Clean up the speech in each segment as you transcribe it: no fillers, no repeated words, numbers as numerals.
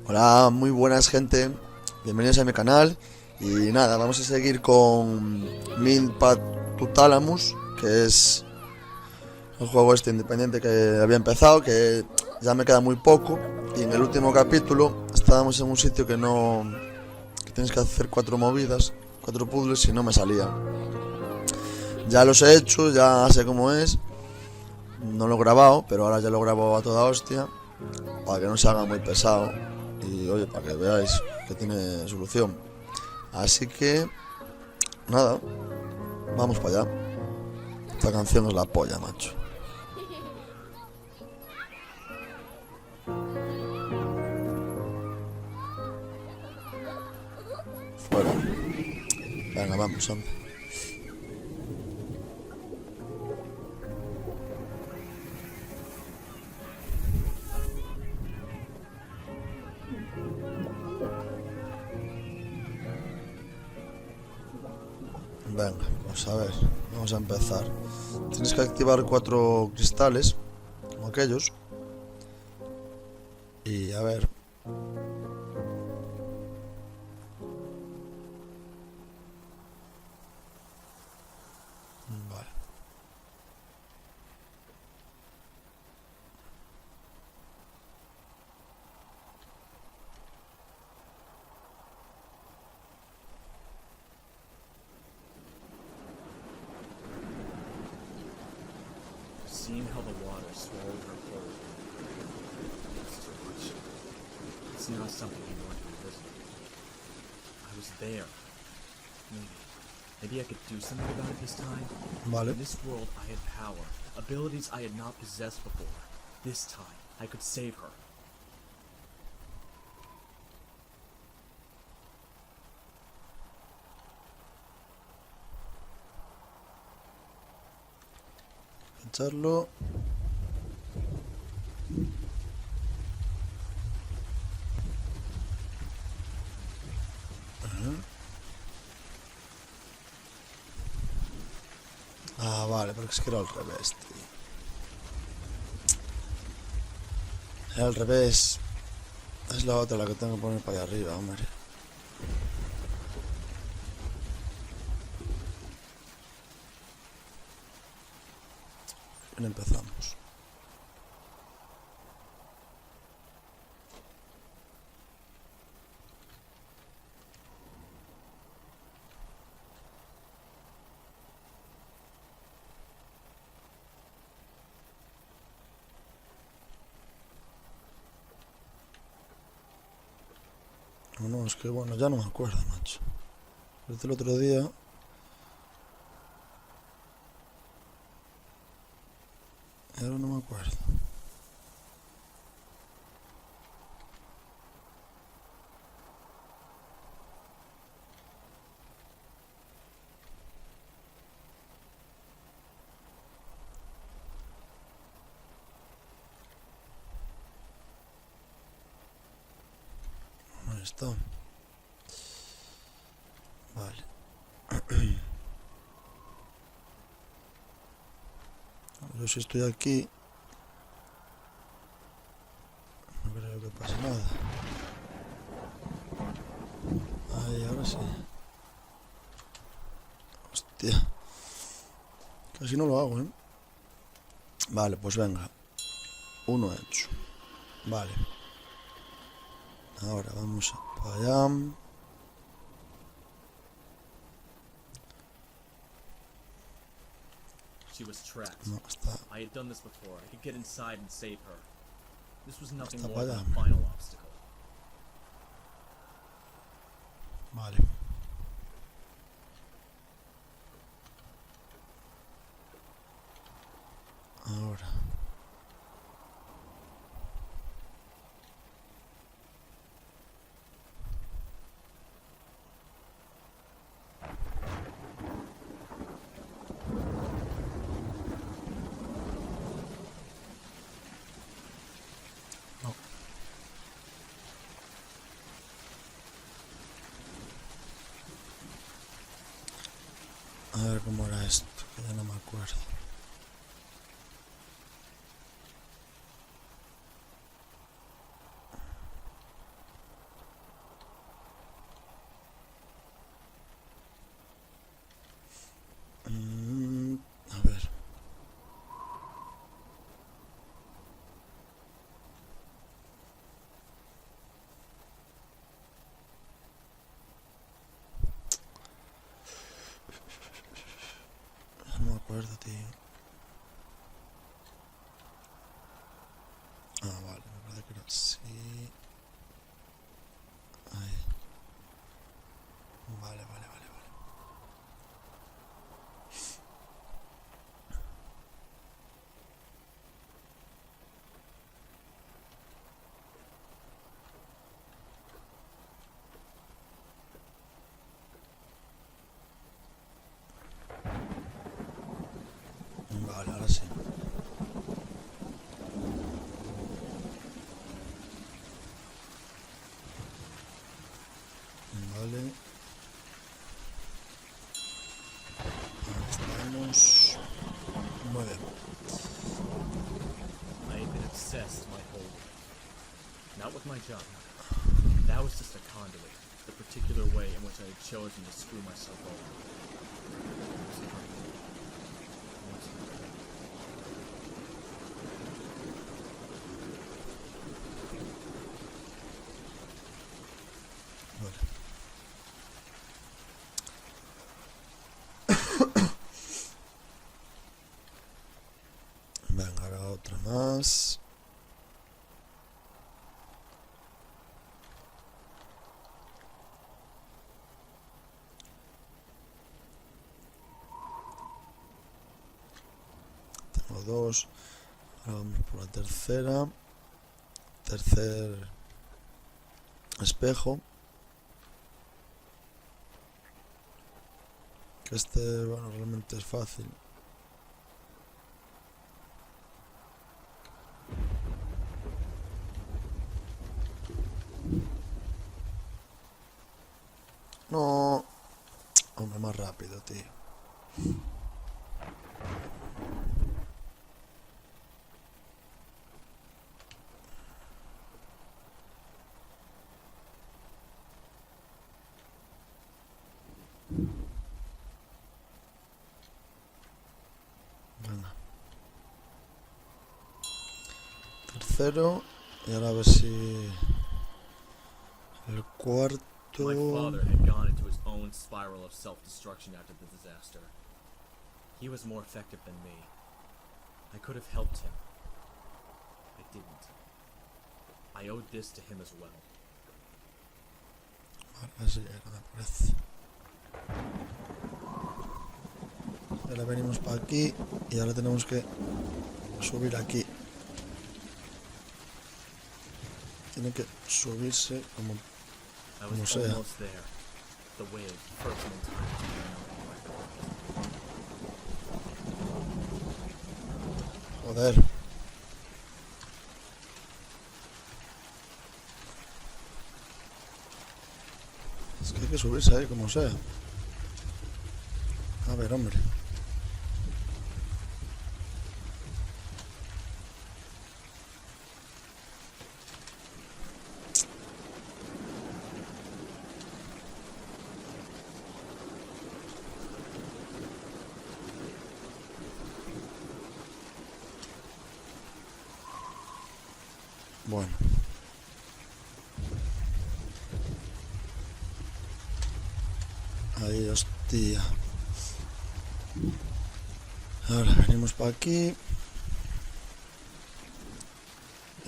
Hola, muy buenas gente, bienvenidos a mi canal. Y nada, vamos a seguir con Path To Thalamus, que es el juego este independiente que había empezado, que ya me queda muy poco. Y en el último capítulo estábamos en un sitio que tienes que hacer 4 movidas, 4 puzzles, y no me salía. Ya los he hecho, ya sé cómo es. No lo he grabado, pero ahora ya lo grabo a toda hostia, para que no se haga muy pesado. Y oye, para que veáis que tiene solución. Así que, nada, vamos para allá. Esta canción es la polla, macho. Fuera. Venga, vamos, hombre. Venga, pues a ver, vamos a empezar. Tienes que activar 4 cristales, como aquellos. Y a ver. Vale. Seeing how the water swallowed her whole. It's too much. It's not something you want to revisit. I was there. Maybe I could do something about it this time. Vale. In this world, I had power, abilities I had not possessed before. This time, I could save her. Echarlo. Ah, vale, porque es que era al revés, tío. Era al revés. Es la otra la que tengo que poner para allá arriba, hombre. Bien, empezamos. No, es que bueno, ya no me acuerdo, macho. Desde el otro día. Y ahora no me acuerdo. Ahí está. Vale. Yo si estoy aquí, no creo que pase nada. Ahí, ahora sí. Hostia. Casi no lo hago, ¿eh? Vale, pues venga. Uno hecho. Vale. Ahora vamos para allá. She was trapped. No, está. I had done this before. I could get inside and save her. This was nothing Está more para than allá. a final obstacle. Vale. Ahora. No. A ver cómo era esto, que ya no me acuerdo. Vale. Ahí estamos. Muy bien. I had been obsessed my whole life. Not with my job. That was just a conduit. The particular way in which I had chosen to screw myself over. Venga, ahora otra más. Tengo dos. Ahora vamos por la tercera. Tercer espejo. Que este, bueno, realmente es fácil. No. Hombre, más rápido, tío. Venga. Tercero. Y ahora a ver si... el cuarto... My father had gone into his own spiral of self-destruction after the disaster. He was more effective than me. I could have helped him. I didn't. I owed this to him as well. Ahora sí, ahora me parece. Ahora venimos para aquí y ahora tenemos que subir aquí. Tiene que subirse como I was no sea. almost there. The wave, frozen in time. Joder. Es que hay que subirse ahí como sea. A ver, hombre. Bueno. Ahí, hostia. Ahora venimos para aquí.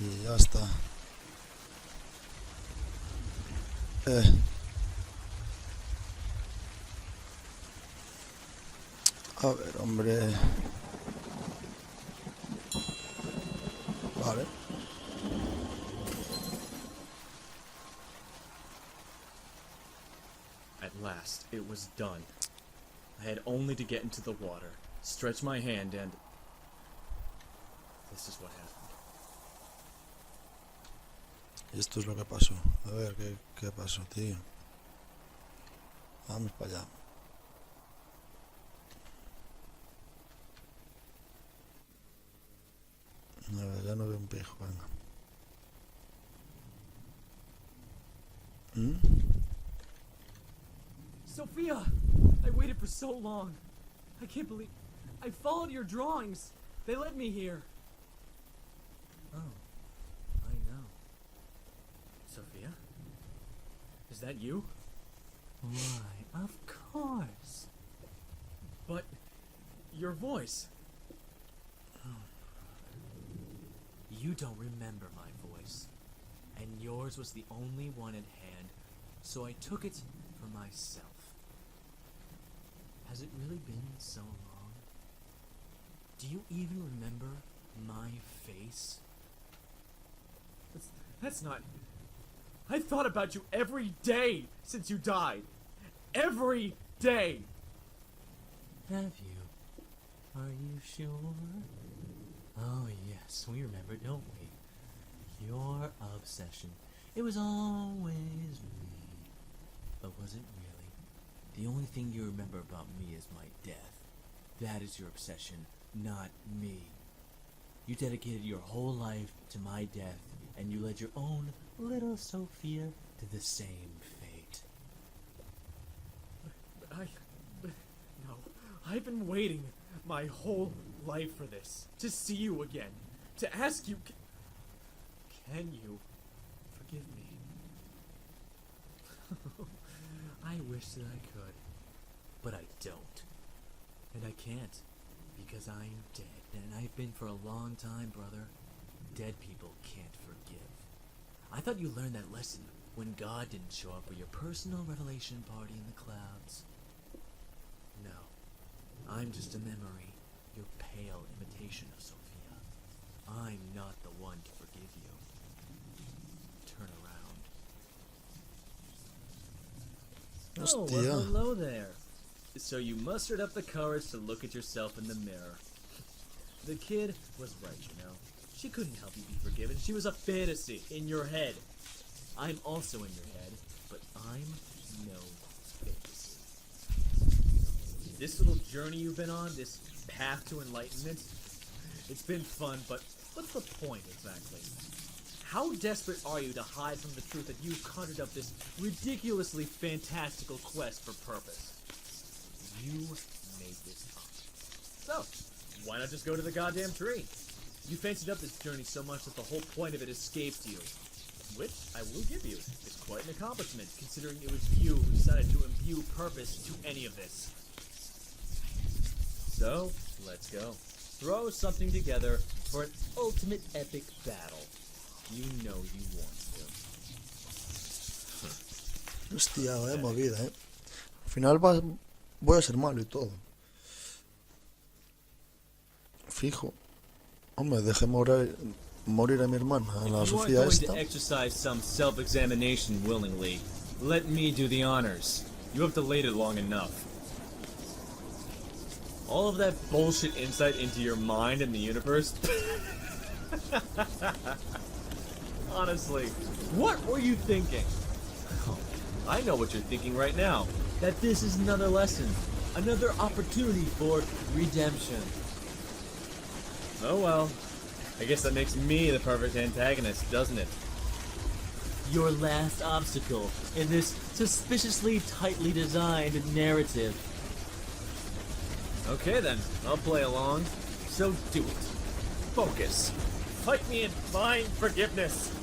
Y ya está. A ver, hombre. Vale. At last, it was done. I had only to get into the water, stretch my hand, and... this is what happened. Y esto es lo que pasó. A ver, ¿qué pasó, tío? Vamos para allá. A ver, ya no veo un pijo, venga. Sophia! I waited for so long. I can't believe... I followed your drawings. They led me here. Oh, I know. Sophia? Is that you? Why, of course. But... your voice... You don't remember my voice, and yours was the only one at hand, so I took it for myself. Has it really been so long? Do you even remember my face? That's not... I thought about you every day since you died. Every day! Have you? Are you sure? Oh yes, we remember, don't we? Your obsession. It was always me. But was it really? The only thing you remember about me is my death. That is your obsession, not me. You dedicated your whole life to my death, and you led your own little Sophia to the same fate. No. I've been waiting my whole life for this. To see you again. To ask you, can you forgive me? I wish that I could, but I don't. And I can't, because I'm dead. And I've been for a long time, brother. Dead people can't forgive. I thought you learned that lesson when God didn't show up for your personal revelation party in the clouds. No, I'm just a memory, your pale imitation of Sophia. I'm not the one to forgive you. Turn around. Oh, well, Hostia. hello there. So you mustered up the courage to look at yourself in the mirror. The kid was right, you know. She couldn't help you be forgiven. She was a fantasy in your head. I'm also in your head, but I'm no fantasy. This little journey you've been on, this path to enlightenment, it's been fun, but what's the point exactly? How desperate are you to hide from the truth that you've conjured up this ridiculously fantastical quest for purpose? You made this up. So, why not just go to the goddamn tree? You fancied up this journey so much that the whole point of it escaped you. Which, I will give you, is quite an accomplishment, considering it was you who decided to imbue purpose to any of this. So, let's go. Throw something together for an ultimate epic battle. You know you want to. Hostia, vaya movida, Al final voy a ser malo y todo. Fijo. Hombre, dejé morir a mi hermana, a la If you aren't Sofía going esta. to exercise some self-examination willingly, let me do the honors. You have delayed it long enough. All of that bullshit insight into your mind and the universe. Honestly, what were you thinking? Oh, I know what you're thinking right now. That this is another lesson. Another opportunity for redemption. Oh well. I guess that makes me the perfect antagonist, doesn't it? Your last obstacle in this suspiciously tightly designed narrative. Okay then, I'll play along. So do it. Focus. Fight me and find forgiveness.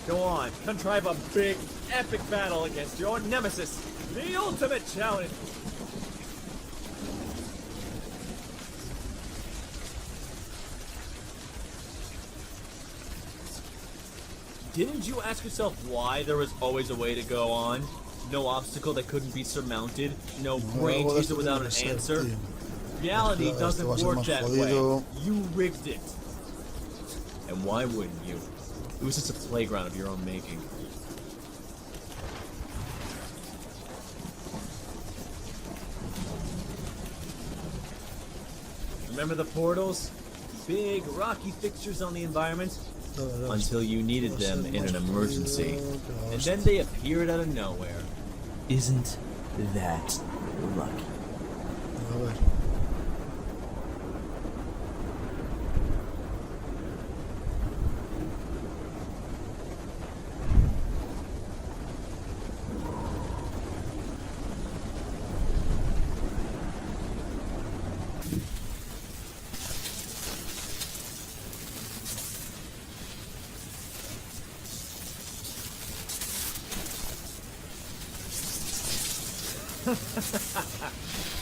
Go on, contrive a big, epic battle against your nemesis. The ultimate challenge. Didn't you ask yourself why there was always a way to go on? No obstacle that couldn't be surmounted? No brain teaser without an answer? Reality doesn't work that way. You rigged it. And why wouldn't you? It was just a playground of your own making. Remember the portals? Big, rocky fixtures on the environment? Until you needed them in an emergency. And then they appeared out of nowhere. Isn't that lucky? A ver.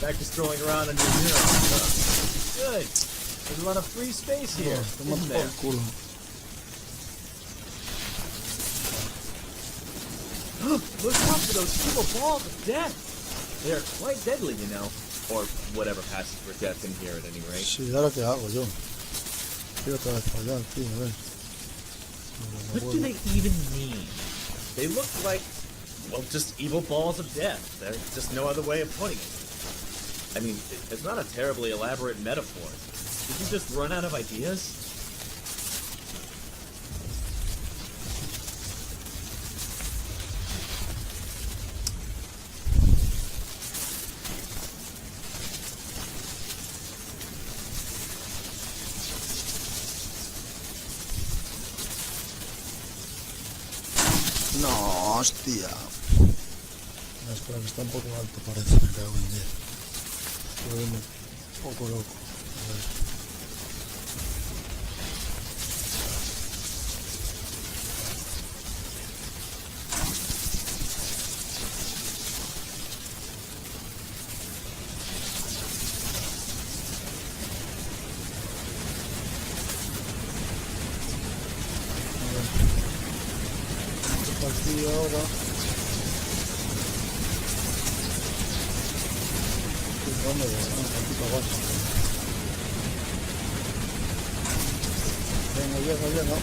Back to strolling around on your mirror. Good. There's a lot of free space here, Toma isn't por there? culo. Look out for those evil balls of death. They're quite deadly, you know. Or whatever passes for death in here at any rate. Sí, ahora qué hago yo. Quiero otra vez para allá, tío, a ver. What do they even mean? They look like, well, just evil balls of death. There's just no other way of putting it. I mean, it's not a terribly elaborate metaphor. Did you just run out of ideas? No, hostia. No, espera, que está un poco alto, parece. Me cago en 10. Estoy un poco loco. A ver. Partido ahora. ¿Dónde voy? Un poquito abajo. Venga, llega.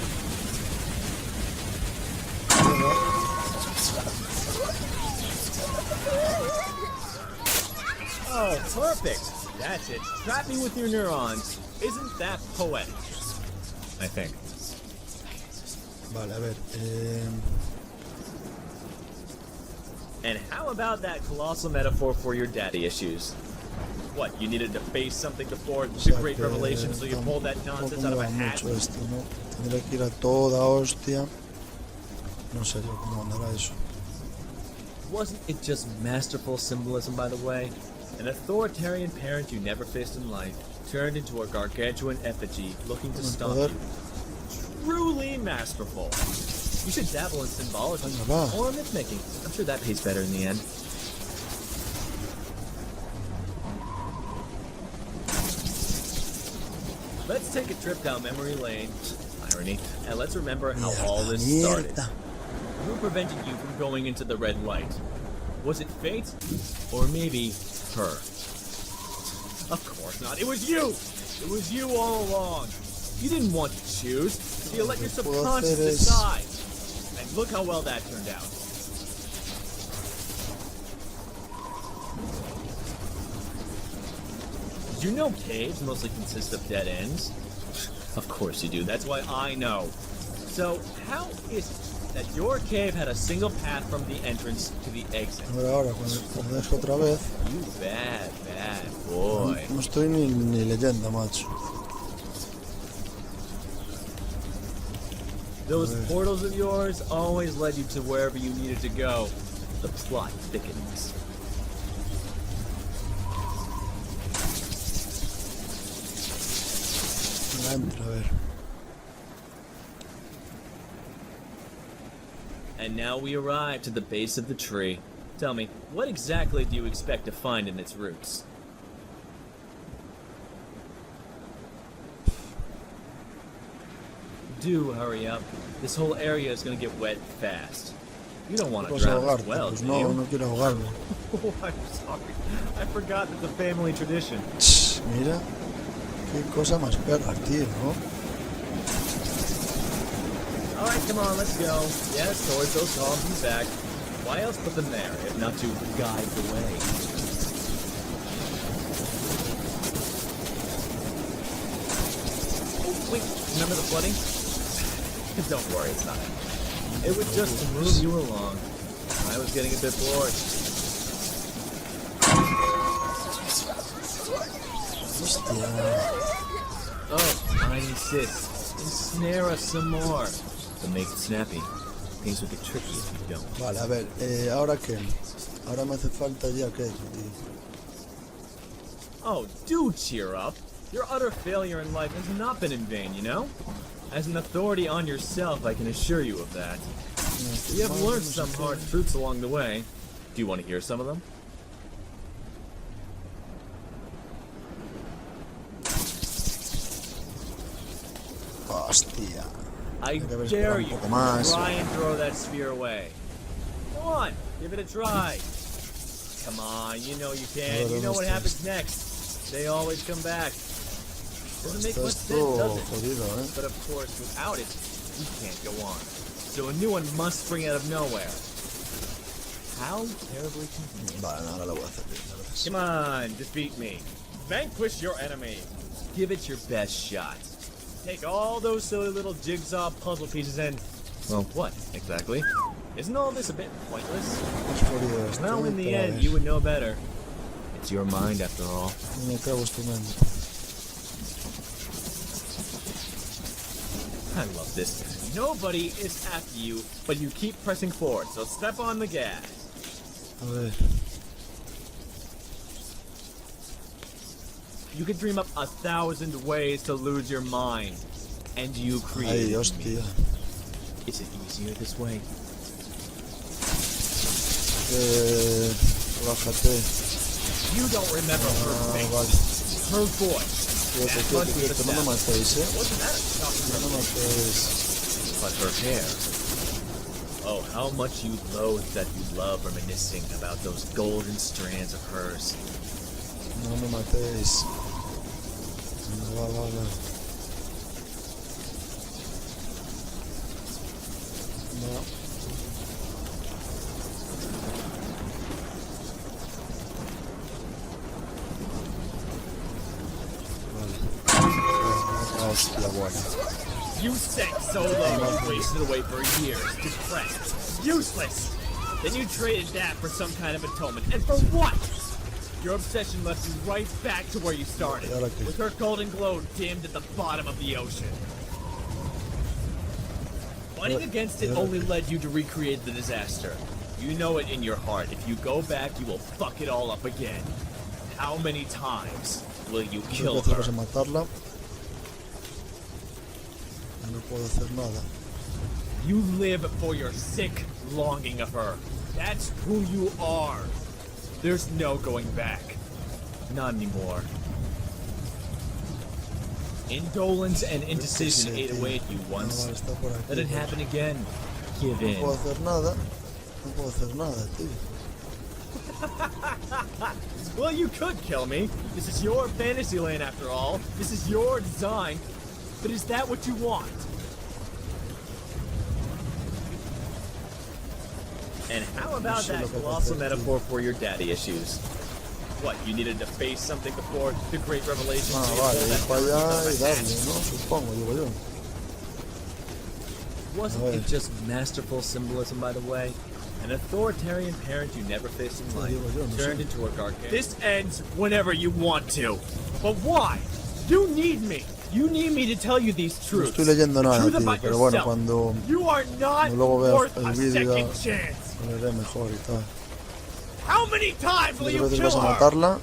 Oh, perfect! That's it. Trap me with your neurons. Isn't that poetic? I think. Vale, a ver. And how about that colossal metaphor for your daddy issues? What, you needed to face something before the great revelation, so you pulled that nonsense out of a hat? Mucho esto, ¿no? Tendré que ir a toda hostia. No sé yo cómo andará eso. Wasn't it just masterful symbolism, by the way? An authoritarian parent you never faced in life turned into a gargantuan effigy looking to stop you. Truly masterful. You should dabble in symbology or myth making. I'm sure that pays better in the end. Let's take a trip down memory lane. Irony. And let's remember how all this started. Who prevented you from going into the red light? Was it fate? Or maybe her? Of course not. It was you! It was you all along. You didn't want to choose, so you let your subconscious decide. And look how well that turned out. Did you know caves mostly consist of dead ends? Of course you do. That's why I know. So, how is it that your cave had a single path from the entrance to the exit? Ahora, cuando dejo otra vez. You bad boy. No estoy ni leyendo, macho. Those portals of yours always led you to wherever you needed to go. The plot thickens. Entra, a ver. And now we arrive to the base of the tree. Tell me, what exactly do you expect to find in its roots? Do hurry up. This whole area is going to get wet fast. You don't want to drown as well, pues do no, you? no quiero ahogarme. Oh, I'm sorry. I forgot that the family tradition. Mira, qué cosa más perra, tío, ¿no? Alright, come on, let's go. Yes, towards those columns in the back. Why else put them there, if not to guide the way? Oh, wait, remember the flooding? Don't worry, it's not. It was just to move you along. I was getting a bit bored. Oh, I insist. Ensnare us some more. To make it snappy. Things will get tricky if you don't. Vale, a ver, ¿ahora qué? Ahora me hace falta ya qué, tío. Oh, do cheer up. Your utter failure in life has not been in vain, you know? As an authority on yourself, I can assure you of that. You have learned some hard truths along the way. Do you want to hear some of them? Hostia. I dare you to try and throw that sphere away. Go on, give it a try. Come on, you know you can. You know what happens next. They always come back. Doesn't make much sense, does it? But of course, without it, we can't go on. So a new one must spring out of nowhere. How terribly convenient. Vale, ahora lo voy a hacer bien, Come on, defeat me. Vanquish your enemy. Give it your best shot. Take all those silly little jigsaw puzzle pieces and... Well, what, exactly? Isn't all this a bit pointless? Well, in the end, you would know better. It's your mind, after all. I love this. Nobody is after you, but you keep pressing forward, so step on the gas. A ver. You can dream up 1,000 ways to lose your mind, and you create Ay, me. hostia. Is it easier this way? Relájate. You don't remember her face, Vale. her voice. Quieto, That quieto, must be the quieto. No me best. matéis, Wasn't that a shocking No me revelation? matéis. But her hair. Oh, how much you loathe that you love reminiscing about those golden strands of hers. No me matéis. Va, va, va. No. Vale. Hostia, buena. You sank so low you wasted away for years, depressed, useless. Then you traded that for some kind of atonement, and for what? Your obsession left you right back to where you started, with her golden glow dimmed at the bottom of the ocean. Fighting against it only led you to recreate the disaster. You know it in your heart. If you go back, you will fuck it all up again. How many times will you kill Tengo que hacer her? es matarla. No puedo hacer nada. You live for your sick longing of her. That's who you are. There's no going back. Not anymore. Indolence and indecision ate away at you once. Vale, está por aquí. Let it happen again. Give No in. puedo hacer nada. No puedo hacer nada, tío. Well, you could kill me. This is your fantasy land after all. This is your design. But is that what you want? And how about sé that lo que colossal hacer, metaphor for your daddy issues? What, you needed to face something before the great revelation? Ah, so you vale, pulled ir that para allá curtain y from my darle, past? ¿no? Supongo, digo yo. Wasn't A ver. it just masterful symbolism, by the way? An authoritarian parent you never faced in life digo yo, no turned sé. into a gargantuan. This ends whenever you want to. But why? You need me. You need me to tell you these No truths. estoy leyendo nada, Truth tío, about pero bueno, yourself. cuando You are not luego vea worth el a vídeo second ya chance. lo leeré mejor y tal. How many times will ¿Cuántas you veces kill vas a her? matarla?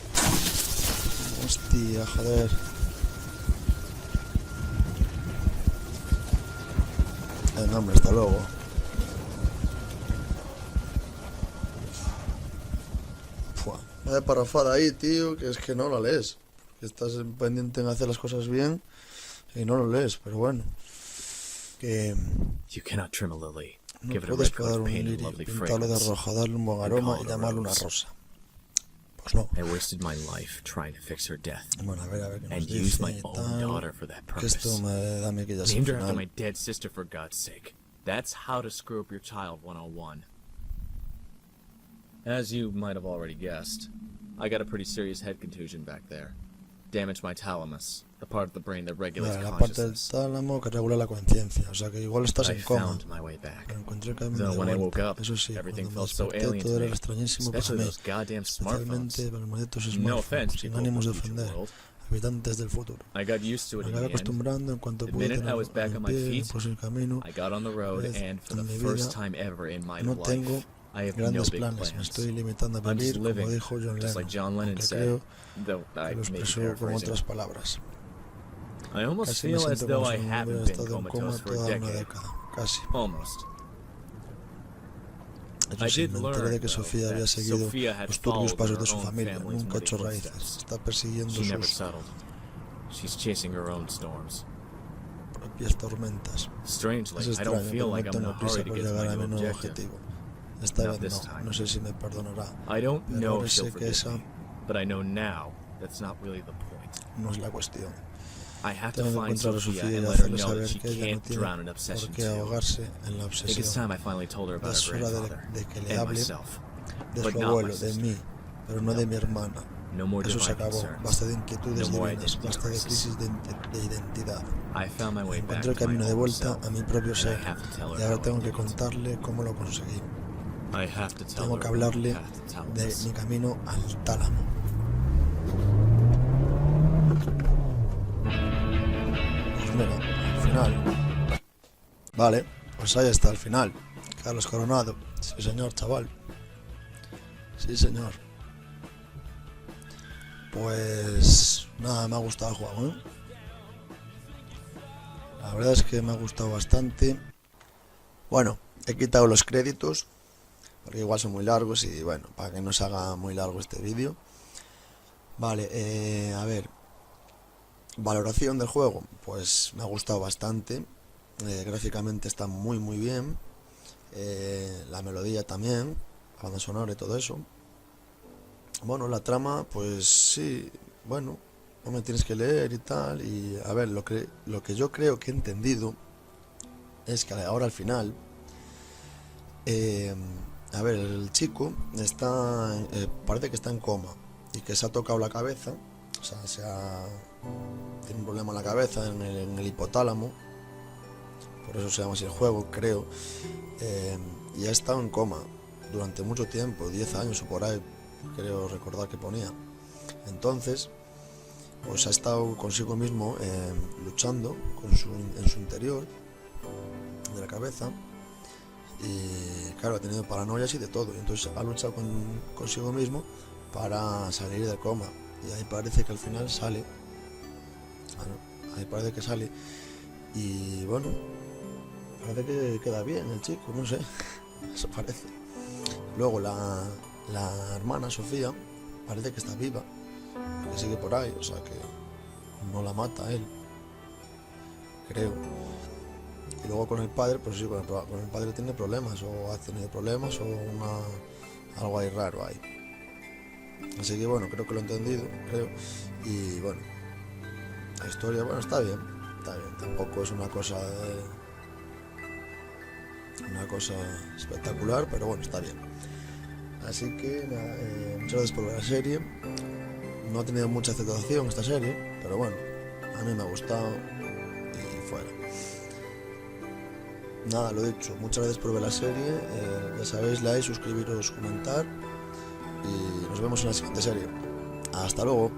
Hostia, joder. No, hombre, hasta luego. Fua. Vaya parrafada ahí, tío, que es que no la lees. Que estás pendiente en hacer las cosas bien y no lo lees, pero bueno. Que You cannot trim a lily. no Give it a puedes red coat pegar of un paint and lirio, lovely pintarlo de fragrance. rojo, darle un buen And aroma call y it a llamarlo una rose. rosa. Pues no. I wasted my life trying to fix her death Bueno, a ver qué nos and dice used my y own tal. daughter for that Que esto purpose. me da a mí que ya es el Named her after final. my dead sister, for God's sake. That's how to screw up your child 101. As you might have already guessed, I got a pretty serious head contusion back there. Damaged my thalamus, the part of the brain that regulates Vale, la parte del consciousness. tálamo que regula la conciencia, o sea que igual estás I en coma. found my way back. Pero encontré el camino Though de when I woke vuelta. up, Eso sí, everything cuando me felt so desperté alien todo to era me. extrañísimo para Especially mí, those goddamn smartphones. especialmente los malditos No smartphones, offense, sin people of ánimos the de future ofender, world. habitantes del futuro. I got used to it Me in acabé the end. acostumbrando en cuanto The pude minute tener I was back on my pie, feet, pues el camino. I got on the road, vez and for the en mi first vida time ever in my No tengo life, I have no grandes big planes, me plans. estoy limitando a I'm vivir, just como living, dijo John just Lennon, like John Lennon aunque said, creo though I que lo may be expresó con paraphrasing. otras palabras. I almost Casi me feel as siento though como I si no haven't hubiera been estado en coma comatose for a toda una decade. década, casi. Almost. Eso I sí, did me enteré learn, de que though, Sofía había that seguido Sophia had los turbios followed pasos her de su own familia, family's nunca ha muddy hecho raíces, footsteps. está persiguiendo She never sus settled. She's chasing her own storms. propias tormentas. Strangely, Es I don't extraño, feel pero no like I'm in tengo a prisa hurry to por get to llegar my a mi new nuevo objective. objetivo. Esta Not vez this no, time. no sé si me perdonará. I don't Pero know ahora if she'll sé que forgive esa me, but I know now that's not really the point. no es la cuestión. I have to Tengo que find encontrar a Sophia Sofía and y let her hacerle know saber that she que ella no can't tiene drown in por obsession qué too. ahogarse en la I think it's obsesión. time I finally told her about Es her hora grandfather de que le and hable myself. de But su not abuelo, my de sister. mí, pero no de mi hermana. No more Eso se divine acabó. concerns. Basta de inquietudes No more divinas, identity basta de crisis. crisis de identidad. I found my way back Encontré el to my camino de own vuelta self, a mi propio and I ser have to tell her y ahora how I tengo que did it. contarle cómo lo conseguí. I have to tell Tengo her que about hablarle Path To de Thalamus. mi camino al tálamo. Pues mira, al final Vale, pues ahí está el final. Carlos Coronado. Sí, señor, chaval. Sí, señor. Pues nada, me ha gustado el juego, ¿eh? La verdad es que me ha gustado bastante. Bueno, he quitado los créditos porque igual son muy largos y bueno, para que no se haga muy largo este vídeo. Vale, a ver. Valoración del juego, pues me ha gustado bastante. Gráficamente está muy muy bien. La melodía también, la banda sonora y todo eso. Bueno, la trama, pues sí, bueno, no me tienes que leer y tal. Y a ver, lo que yo creo que he entendido es que ahora al final, a ver, el chico está, parece que está en coma y que se ha tocado la cabeza, o sea, tiene un problema en la cabeza, en el hipotálamo, por eso se llama así el juego, creo, y ha estado en coma durante mucho tiempo, 10 años o por ahí, creo recordar que ponía. Entonces, pues ha estado consigo mismo luchando en su interior de la cabeza, y claro, ha tenido paranoias y de todo, y entonces ha luchado consigo mismo para salir del coma, y ahí parece que al final sale. Ahí parece que sale y bueno, parece que queda bien el chico, no sé, eso parece. Luego la hermana Sofía parece que está viva, que sigue por ahí, o sea que no la mata él, creo. Y luego con el padre, pues sí, con el padre tiene problemas, o ha tenido problemas, o algo ahí raro ahí. Así que bueno, creo que lo he entendido, creo. Y bueno, la historia, bueno, está bien, tampoco es una cosa espectacular, pero bueno, está bien. Así que nada, muchas gracias por ver la serie. No ha tenido mucha aceptación esta serie, pero bueno, a mí me ha gustado y fuera. Nada, lo dicho, muchas gracias por ver la serie, ya sabéis, like, suscribiros, comentar y nos vemos en la siguiente serie. Hasta luego.